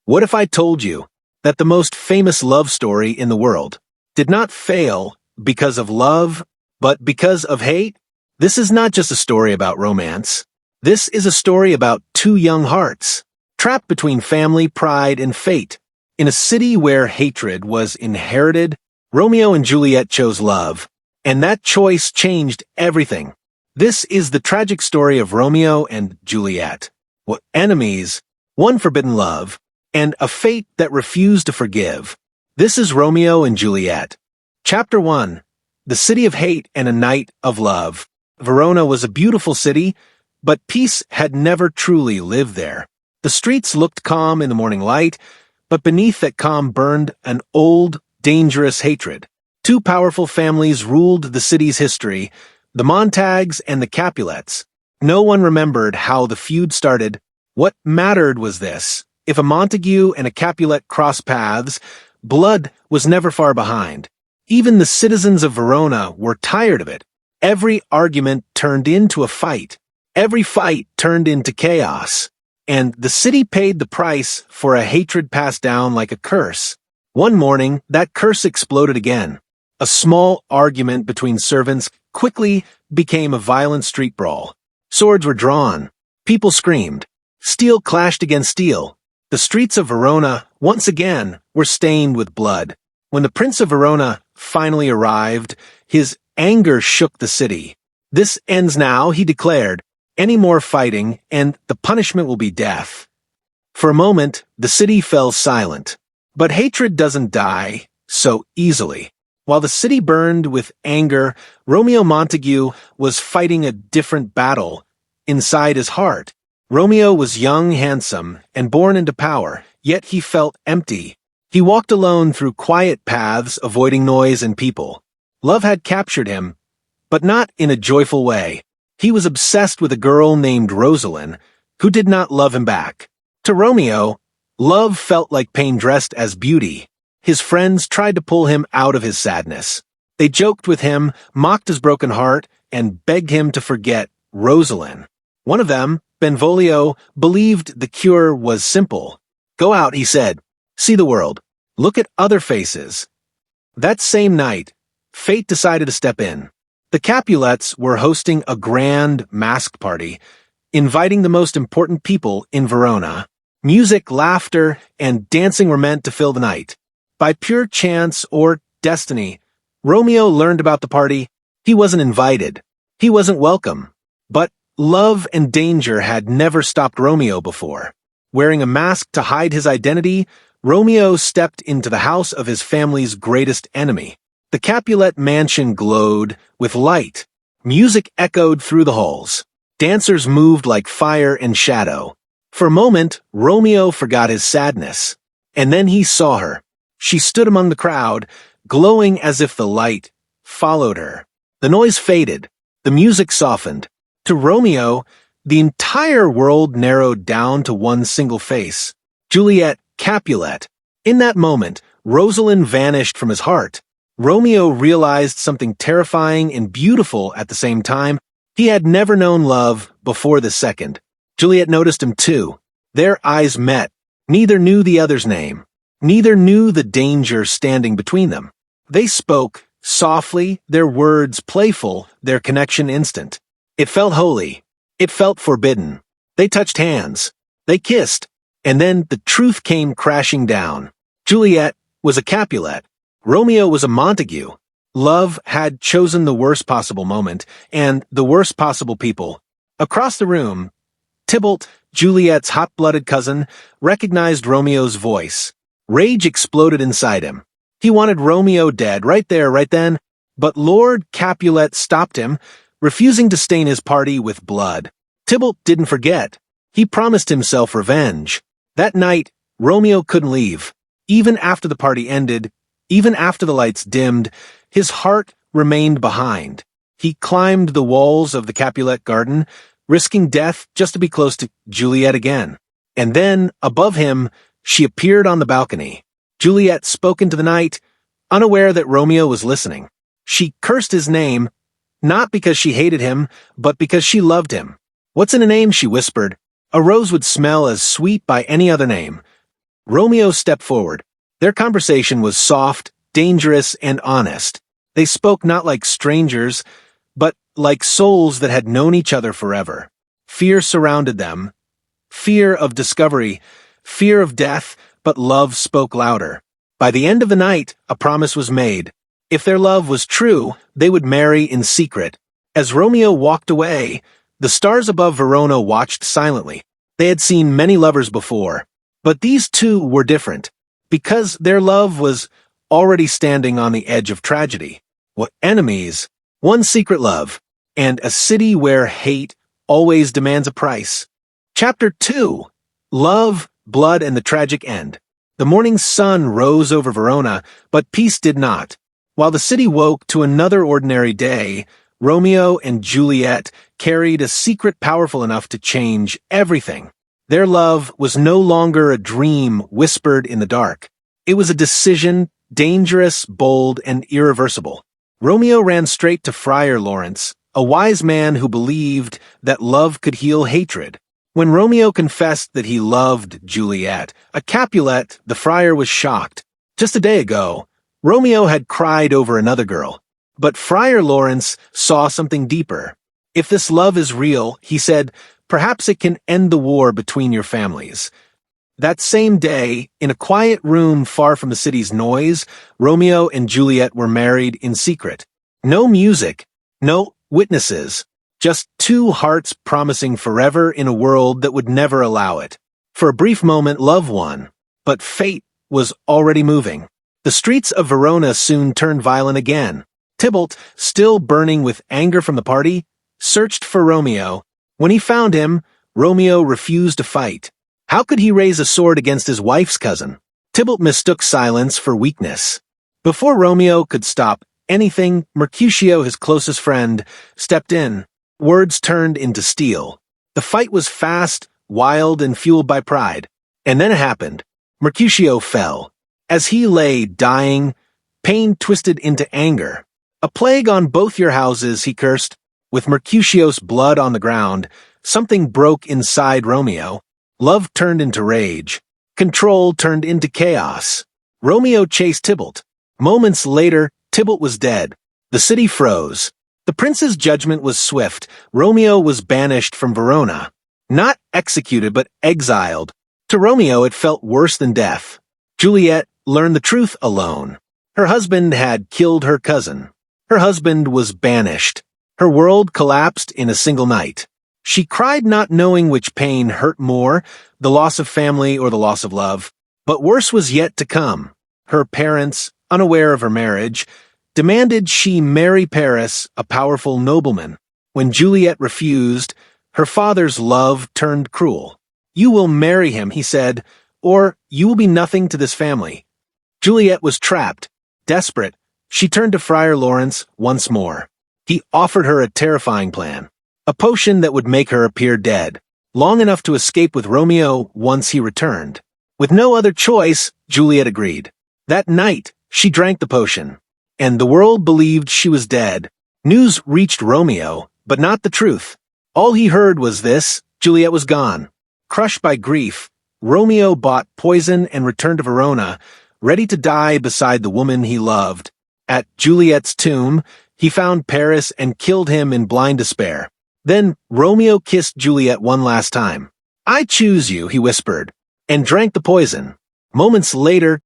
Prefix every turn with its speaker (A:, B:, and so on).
A: What if I told you that the most famous love story in the world did not fail because of love, but because of hate? This is not just a story about romance. This is a story about two young hearts, trapped between family, pride, and fate. In a city where hatred was inherited, Romeo and Juliet chose love, and that choice changed everything. This is the tragic story of Romeo and Juliet. What enemies, one forbidden love, and a fate that refused to forgive. This is Romeo and Juliet. Chapter 1. The City of Hate and a Night of Love. Verona was a beautiful city, but peace had never truly lived there. The streets looked calm in the morning light, but beneath that calm burned an old, dangerous hatred. Two powerful families ruled the city's history, the Montagues and the Capulets. No one remembered how the feud started. What mattered was this: if a Montague and a Capulet crossed paths, blood was never far behind. Even the citizens of Verona were tired of it. Every argument turned into a fight. Every fight turned into chaos. And the city paid the price for a hatred passed down like a curse. One morning, that curse exploded again. A small argument between servants quickly became a violent street brawl. Swords were drawn. People screamed. Steel clashed against steel. The streets of Verona, once again, were stained with blood. When the Prince of Verona finally arrived, his anger shook the city. "This ends now," he declared. "Any more fighting, and the punishment will be death." For a moment, the city fell silent. But hatred doesn't die so easily. While the city burned with anger, Romeo Montague was fighting a different battle inside his heart. Romeo was young, handsome, and born into power, yet he felt empty. He walked alone through quiet paths, avoiding noise and people. Love had captured him, but not in a joyful way. He was obsessed with a girl named Rosalind, who did not love him back. To Romeo, love felt like pain dressed as beauty. His friends tried to pull him out of his sadness. They joked with him, mocked his broken heart, and begged him to forget Rosalind. One of them, Benvolio, believed the cure was simple. "Go out," he said. "See the world. Look at other faces." That same night, fate decided to step in. The Capulets were hosting a grand masked party, inviting the most important people in Verona. Music, laughter, and dancing were meant to fill the night. By pure chance or destiny, Romeo learned about the party. He wasn't invited. He wasn't welcome. But love and danger had never stopped Romeo before. Wearing a mask to hide his identity, Romeo stepped into the house of his family's greatest enemy. The Capulet mansion glowed with light. Music echoed through the halls. Dancers moved like fire and shadow. For a moment, Romeo forgot his sadness. And then he saw her. She stood among the crowd, glowing as if the light followed her. The noise faded. The music softened. To Romeo, the entire world narrowed down to one single face: Juliet Capulet. In that moment, Rosalind vanished from his heart. Romeo realized something terrifying and beautiful at the same time. He had never known love before this second. Juliet noticed him too. Their eyes met. Neither knew the other's name. Neither knew the danger standing between them. They spoke softly, their words playful, their connection instant. It felt holy. It felt forbidden. They touched hands. They kissed. And then the truth came crashing down. Juliet was a Capulet. Romeo was a Montague. Love had chosen the worst possible moment, and the worst possible people. Across the room, Tybalt, Juliet's hot-blooded cousin, recognized Romeo's voice. Rage exploded inside him. He wanted Romeo dead, right there, right then, but Lord Capulet stopped him, refusing to stain his party with blood. Tybalt didn't forget. He promised himself revenge. That night, Romeo couldn't leave. Even after the party ended, even after the lights dimmed, his heart remained behind. He climbed the walls of the Capulet garden, risking death just to be close to Juliet again. And then, above him, she appeared on the balcony. Juliet spoke into the night, unaware that Romeo was listening. She cursed his name, not because she hated him, but because she loved him. "What's in a name?" she whispered. "A rose would smell as sweet by any other name." Romeo stepped forward. Their conversation was soft, dangerous, and honest. They spoke not like strangers, but like souls that had known each other forever. Fear surrounded them. Fear of discovery, fear of death, but love spoke louder. By the end of the night, a promise was made. If their love was true, they would marry in secret. As Romeo walked away, the stars above Verona watched silently. They had seen many lovers before, but these two were different, because their love was already standing on the edge of tragedy. What enemies, one secret love, and a city where hate always demands a price. Chapter 2. Love, Blood, and the Tragic End. The morning sun rose over Verona, but peace did not. While the city woke to another ordinary day, Romeo and Juliet carried a secret powerful enough to change everything. Their love was no longer a dream whispered in the dark. It was a decision, dangerous, bold, and irreversible. Romeo ran straight to Friar Lawrence, a wise man who believed that love could heal hatred. When Romeo confessed that he loved Juliet, a Capulet, the friar was shocked. Just a day ago, Romeo had cried over another girl. But Friar Lawrence saw something deeper. If this love is real, he said, perhaps it can end the war between your families. That same day, in a quiet room far from the city's noise, Romeo and Juliet were married in secret. No music, no witnesses, just two hearts promising forever in a world that would never allow it. For a brief moment, love won, but fate was already moving. The streets of Verona soon turned violent again. Tybalt, still burning with anger from the party, searched for Romeo. When he found him, Romeo refused to fight. How could he raise a sword against his wife's cousin? Tybalt mistook silence for weakness. Before Romeo could stop anything, Mercutio, his closest friend, stepped in. Words turned into steel. The fight was fast, wild, and fueled by pride. And then it happened. Mercutio fell. As he lay dying, pain twisted into anger. A plague on both your houses, he cursed. With Mercutio's blood on the ground, something broke inside Romeo. Love turned into rage. Control turned into chaos. Romeo chased Tybalt. Moments later, Tybalt was dead. The city froze. The prince's judgment was swift. Romeo was banished from Verona. Not executed, but exiled. To Romeo, it felt worse than death. Juliet learned the truth alone. Her husband had killed her cousin. Her husband was banished. Her world collapsed in a single night. She cried, not knowing which pain hurt more, the loss of family or the loss of love. But worse was yet to come. Her parents, unaware of her marriage, demanded she marry Paris, a powerful nobleman. When Juliet refused, her father's love turned cruel. You will marry him, he said, or you will be nothing to this family. Juliet was trapped. Desperate, she turned to Friar Lawrence once more. He offered her a terrifying plan. A potion that would make her appear dead, long enough to escape with Romeo once he returned. With no other choice, Juliet agreed. That night, she drank the potion, and the world believed she was dead. News reached Romeo, but not the truth. All he heard was this: Juliet was gone. Crushed by grief, Romeo bought poison and returned to Verona, ready to die beside the woman he loved. At Juliet's tomb, he found Paris and killed him in blind despair. Then Romeo kissed Juliet one last time. I choose you, he whispered, and drank the poison. Moments later,